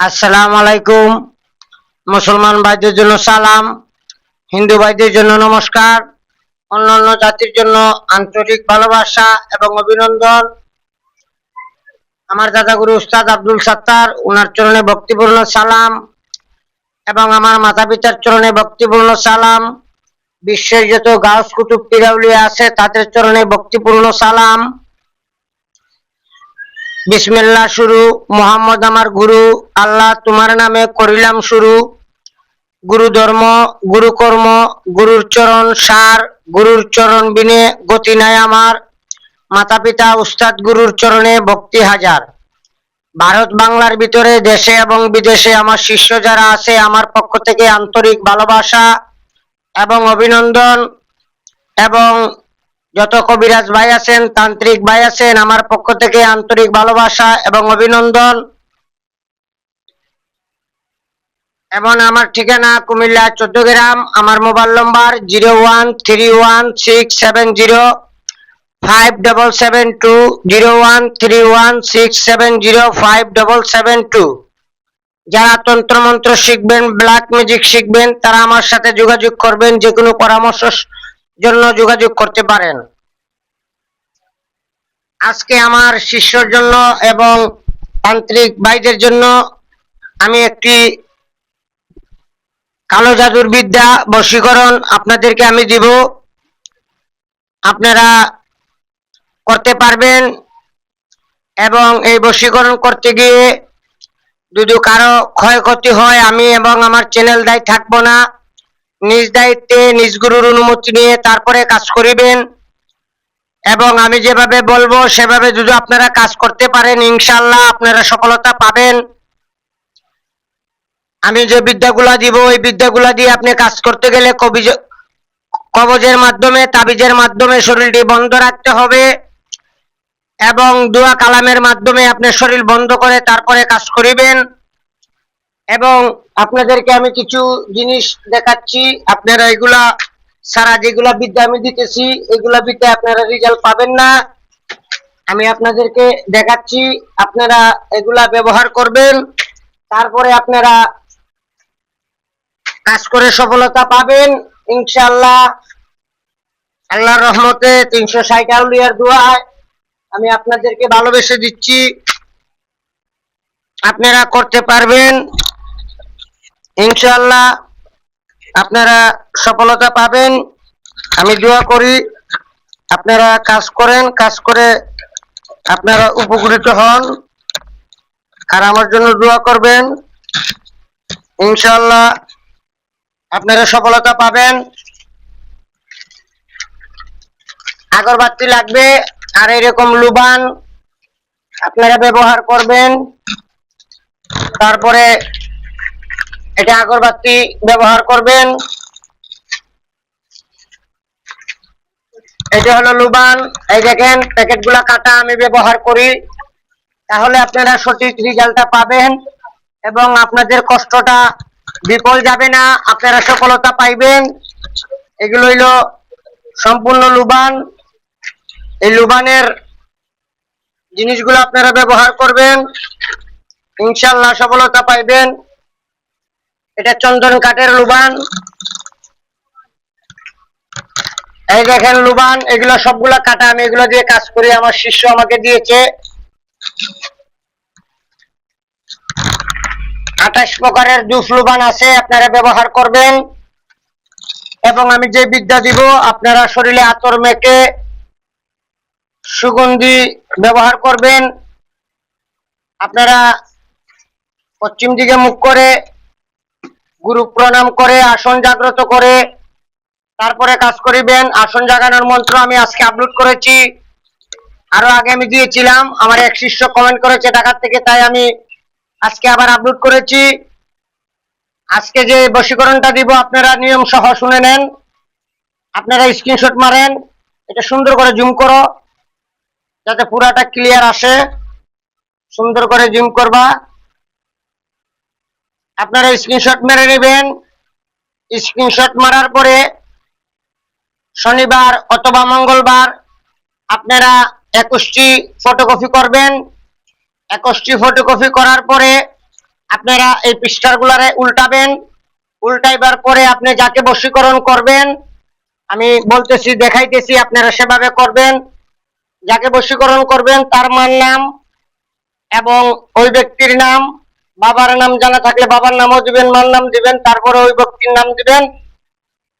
আসসালামু আলাইকুম। মুসলমান ভাইদের জন্য সালাম, হিন্দু ভাইদের জন্য নমস্কার, অন্যান্য জাতির জন্য আন্তরিক ভালোবাসা এবং অভিনন্দন। আমার দাদাগুরু উস্তাদ আব্দুল সাত্তার, উনার চরণে ভক্তিপূর্ণ সালাম এবং আমার মাতা পিতার চরণে ভক্তিপূর্ণ সালাম। বিশ্বের যত গাউস কুতুব পীর আউলিয়া আছে তাদের চরণে ভক্তিপূর্ণ সালাম। বিসমিল্লাহ শুরু। মোহাম্মদ আমার গুরু, আল্লাহ তোমার নামে করিলাম শুরু। গুরু ধর্ম, গুরু কর্ম, গুরুর চরণ সার, গুরুর চরণ বিনে গতি নাই আমার। মাতা পিতা উস্তাদ গুরুর চরণে ভক্তি হাজার। ভারত বাংলার ভিতরে দেশে এবং বিদেশে আমার শিষ্য যারা আছে, আমার পক্ষ থেকে আন্তরিক ভালোবাসা এবং অভিনন্দন। এবং যত কবিরাজ ভাই আছেন, তান্ত্রিক ভাই আছেন, আমার পক্ষ থেকে আন্তরিক ভালোবাসা এবং অভিনন্দন। এবং আমার ঠিকানা কুমিল্লা 14 গ্রাম। আমার মোবাইল নম্বর 0131670577 0131670577। যারা তন্ত্র মন্ত্র শিখবেন, ব্ল্যাক ম্যাজিক শিখবেন, তারা আমার সাথে যোগাযোগ করবেন, যে কোনো পরামর্শ জন্য যোগাযোগ করতে পারেন। আজকে আমার শিষ্যর জন্য এবং তান্ত্রিক ভাইদের জন্য আমি একটি কালো জাদুর বিদ্যা বশীকরণ আপনাদেরকে আমি দিব। আপনারা করতে পারবেন এবং এই বশীকরণ করতে গিয়ে যদি কারো ক্ষয়ক্ষতি হয়, আমি এবং আমার চ্যানেল দায়ী থাকবো না। নিজ দায়িত্বে নিজ গুরুর অনুমতি নিয়ে তারপরে কাজ করিবেন এবং আমি যেভাবে বলবো সেভাবে যদি আপনারা কাজ করতে পারেন, ইনশাআল্লাহ আপনারা সফলতা পাবেন। আমি যে বিদ্যাগুলা দিব, এই বিদ্যাগুলা দিয়ে আপনি কাজ করতে গেলে কবজের মাধ্যমে, তাবিজের মাধ্যমে শরীরটি বন্ধ রাখতে হবে এবং দোয়া কালামের মাধ্যমে আপনি শরীর বন্ধ করে তারপরে কাজ করিবেন। এবং আপনাদেরকে আমি কিছু জিনিস দেখাচ্ছি, আপনারা এগুলা সারা যেগুলা বিদ্যা আমি দিতেছি, এগুলা বিদ্যা আপনারা রেজাল্ট পাবেন না। আমি আপনাদেরকে দেখাচ্ছি, আপনারা এগুলা ব্যবহার করবেন, তারপরে আপনারা কাজ করে সফলতা পাবেন ইনশাআল্লাহ। আল্লাহর রহমতে 360 আউলিয়ার দোয়ায় আমি আপনাদেরকে ভালোবেসে দিচ্ছি, আপনারা করতে পারবেন ইনশাআল্লাহ। আপনারা সফলতা পাবেন, আমি দোয়া করি আপনারা কাজ করেন, কাজ করে আপনারা উপকৃত হন আর আমার জন্য দোয়া করবেন ইনশাআল্লাহ। আপনারা সফলতা পাবেন। আগরবাতি লাগবে আর এরকম লুবান আপনারা ব্যবহার করবেন। তারপরে এটা আগরবাতি ব্যবহার করবেন। এটা হলো লুবান, এই দেখেন প্যাকেটগুলা কাটা আমি ব্যবহার করি, তাহলে আপনারা সঠিক রেজাল্টটা পাবেন এবং আপনাদের কষ্টটা বিফল যাবে না, আপনারা সফলতা পাইবেন। এগুলো হইল সম্পূর্ণ লুবান। এই লুবানের জিনিসগুলো আপনারা ব্যবহার করবেন, ইনশাআল্লাহ সফলতা পাইবেন। এটা চন্দন কাঠের লুবান, এই দেখেন লুবান, এগুলো সবগুলা কাটা, আমি এগুলো দিয়ে কাজ করি, আমার শিষ্য আমাকে দিয়েছে। 28 প্রকারের জুস লুবান আছে, আপনারা ব্যবহার করবেন। এবং আমি যে বিদ্যা দিব, আপনারা শরীরে আতর মেখে সুগন্ধি ব্যবহার করবেন। আপনারা পশ্চিম দিকে মুখ করে গুরু প্রণাম করে আসন জাগ্রত করে তারপরে কাজ করিবেন। আসন জাগানোর মন্ত্র আমি আজকে আপলোড করেছি, আরো আগে আমি দিয়েছিলাম, আমার এক শিষ্য কমেন্ট করেছে ঢাকা থেকে, তাই আমি আজকে আবার আপলোড করেছি। আজকে যে বশীকরণটা দিব আপনারা নিয়ম সহ শুনে নেন, আপনারা স্ক্রিনশট মারেন, এটা সুন্দর করে জুম করো যাতে পুরাটা ক্লিয়ার আসে, সুন্দর করে জুম করবা। আপনারা স্ক্রিনশট মেরে নেবেন। স্ক্রিনশট মারার পরে শনিবার অথবা মঙ্গলবার আপনারা 21টি ফটোকপি করবেন। 21টি ফটোকপি করার পরে আপনারা এই পৃষ্ঠাগুলারে উল্টাবেন। উল্টাইবার পরে আপনি যাকে বশীকরণ করবেন, আমি বলতেছি, দেখাইতেছি, আপনারা সেভাবে করবেন। যাকে বশীকরণ করবেন তার মার নাম এবং ওই ব্যক্তির নাম, বাবার নাম জানা থাকলে বাবার নামও দিবেন, মার নাম দিবেন, তারপরে ওই ব্যক্তির নাম দিবেন।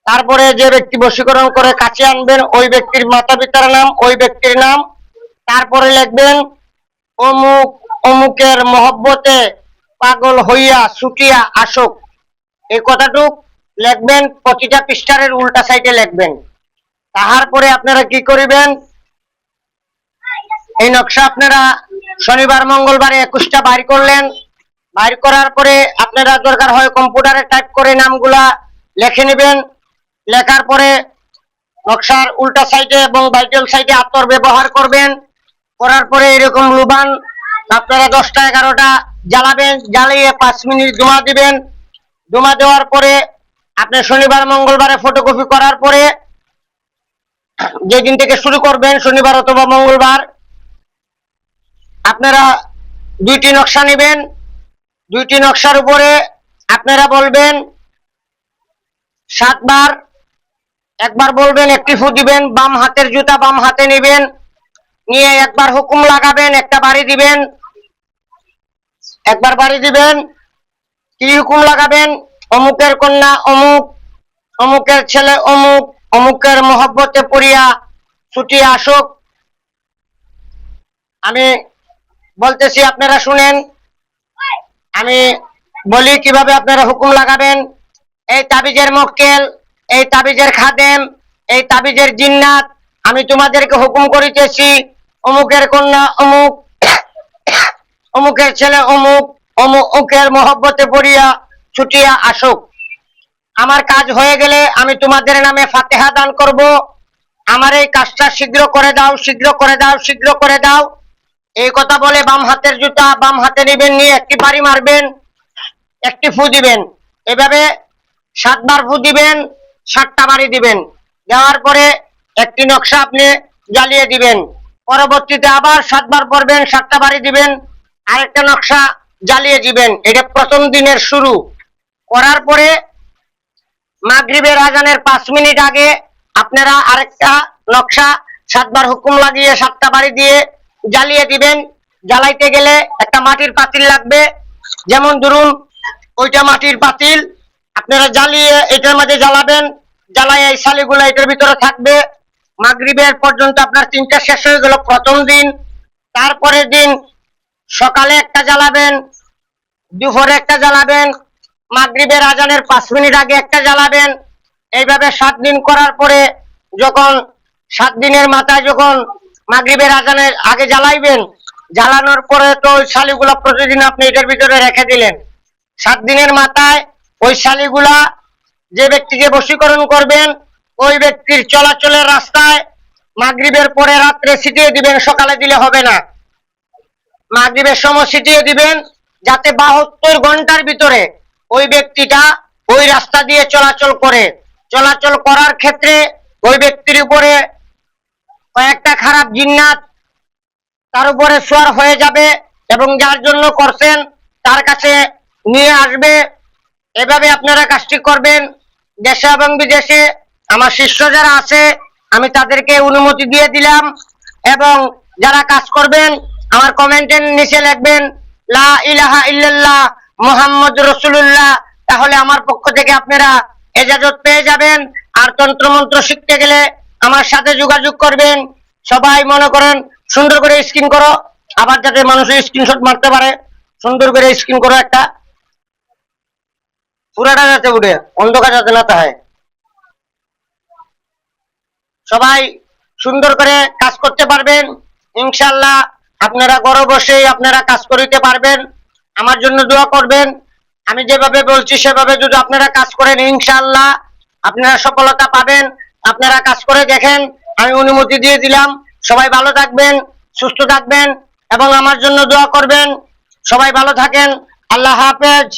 তারপরে যে ব্যক্তি বশীকরণ করে কাছে আনবেন ওই ব্যক্তির মাতা পিতার নাম, ওই ব্যক্তির নাম। তারপরে লিখবেন অমুক অমুকের মহব্বতে পাগল হইয়া ছুটিয়া আসুক। এই কথাটুক লিখবেন, প্রতিটা পৃষ্ঠারের উল্টা সাইডে লিখবেন। তাহার পরে আপনারা কি করিবেন, এই নকশা আপনারা শনিবার মঙ্গলবারে 21টা বাইর করলেন। বাইর করার পরে আপনারা দরকার হয় কম্পিউটারে টাইপ করে নামগুলা লিখে নেবেন। লেখার পরে নকশার উল্টা সাইডে এবং ভাইটাল সাইডে আতর ব্যবহার করবেন। করার পরে এরকম লুবান আপনারা 10টা 11টা জ্বালাবেন। জ্বালিয়ে 5 মিনিট ধোঁয়া দিবেন। ধোঁয়া দেওয়ার পরে আপনি শনিবার মঙ্গলবারে ফটোকপি করার পরে যেদিন থেকে শুরু করবেন, শনিবার অথবা মঙ্গলবার, আপনারা 2টি নকশা নেবেন। 2টি নকশার উপরে আপনারা বলবেন 7 বার। একবার বলবেন, একটি ফু দিবেন, বাম হাতের জুতা বাম হাতে নেবেন, নিয়ে একবার হুকুম লাগাবেন, একটা বাড়ি দিবেন। একবার বাড়ি দিবেন, কি হুকুম লাগাবেন, অমুকের কন্যা অমুক, অমুকের ছেলে অমুক, অমুকের মহব্বতে পড়িয়া ছুটিয়া আসুক। আমি বলতেছি, আপনারা শুনেন। আমি বলি কিভাবে আপনারা হুকুম লাগাবেন। এই তাবিজের মক্কেল, এই তাবিজের খাদেম, এই তাবিজের জিন্নাত, আমি তোমাদেরকে হুকুম করিতেছি, অমুকের কন্যা অমুক, অমুকের ছেলে অমুক, অমুকের মহব্বতে পড়িয়া ছুটিয়া আসুক। আমার কাজ হয়ে গেলে আমি তোমাদের নামে ফাতেহা দান করব। আমার এই কাজটা শীঘ্র করে দাও, শীঘ্র করে দাও, শীঘ্র করে দাও। এই কথা বলে বাম হাতের জুতা বাম হাতে নেবেন, নিয়ে একটি বাড়ি মারবেন, একটি ফু দিবেন। এভাবে 7 বার ফু দিবেন, 7টা বাড়ি দিবেন। দেওয়ার পরে একটি নকশা আপনি জ্বালিয়ে দিবেন। পরবর্তীতে আবার 7 বার পড়বেন, 7টা বাড়ি দিবেন, আরেকটা নকশা জ্বালিয়ে দিবেন। এটা প্রথম দিনের শুরু। করার পরে মাগরিবের আজানের 5 মিনিট আগে আপনারা আরেকটা নকশা 7 বার হুকুম লাগিয়ে 7টা বাড়ি দিয়ে জ্বালিয়ে দিবেন। জ্বালাইতে গেলে একটা মাটির পাতিল লাগবে। যেমন ধরুন ওইটা মাটির পাতিল, আপনারা জ্বালিয়ে এটার মাঝে জ্বালাবেন। জ্বালায় এই শালিগুলো এটার ভিতরে থাকবে। মাগরিবের পর্যন্ত আপনার 3টা শেষ হয়ে গেল প্রথম দিন। তারপরের দিন সকালে একটা জ্বালাবেন, দুপুরে একটা জ্বালাবেন, মাগরিবের আজানের 5 মিনিট আগে একটা জ্বালাবেন। এইভাবে 7 দিন করার পরে যখন 7 দিনের মাথায় যখন মাগরিবের আজানের আগে জ্বালাইবেন, জ্বালানোর পরে তো ওই শালিগুলা প্রতিদিন আপনি এটার ভিতরে রেখে দিলেন। 7 দিনের মাথায় ওই শালিগুলা যে ব্যক্তিকে বশীকরণ করবেন ওই ব্যক্তির চলাচলের রাস্তায় মাগরিবের পরে রাত্রে ছিটিয়ে দিবেন, সকালে দিলে হবে না। মাগরিবের সময় ছিটিয়ে দিবেন, যাতে 72 ঘন্টার ভিতরে ওই ব্যক্তিটা ওই রাস্তা দিয়ে চলাচল করে। চলাচল করার ক্ষেত্রে ওই ব্যক্তির উপরে কয়েকটা খারাপ জিন্নাত তার উপরে সওয়ার হয়ে যাবে এবং যার জন্য করছেন তার কাছে নিয়ে আসবে। এভাবে আপনারা কাজটি করবেন। দেশে এবং বিদেশে আমার শিষ্য যারা আছে আমি তাদেরকে অনুমতি দিয়ে দিলাম। এবং যারা কাজ করবেন আমার কমেন্টের নিচে লিখবেন লা ইলাহা ইল্লাল্লাহ মুহাম্মদুর রাসূলুল্লাহ। তাহলে আমার পক্ষ থেকে আপনারা ইজাজত পেয়ে যাবেন। আর তন্ত্র মন্ত্র শিখতে গেলে আমার সাথে যোগাযোগ করবেন। সবাই মনে করেন সুন্দর করে স্ক্রিন করো, আবার যাতে মানুষের স্ক্রিনশট মারতে পারে। সুন্দর করে স্ক্রিন করো, একটা পুরাটা যাতে উঠে, অন্ধকার যাতে না হয়। সবাই সুন্দর করে কাজ করতে পারবেন ইনশাআল্লাহ। আপনারা ঘরে বসেই আপনারা কাজ করিতে পারবেন। আমার জন্য দোয়া করবেন। আমি যেভাবে বলছি সেভাবে যদি আপনারা কাজ করেন ইনশাআল্লাহ আপনারা সফলতা পাবেন। আপনারা কাজ করে দেখেন, আমি অনুমতি দিয়ে দিলাম। সবাই ভালো থাকবেন, সুস্থ থাকবেন এবং আমার জন্য দোয়া করবেন। সবাই ভালো থাকেন। আল্লাহ হাফেজ।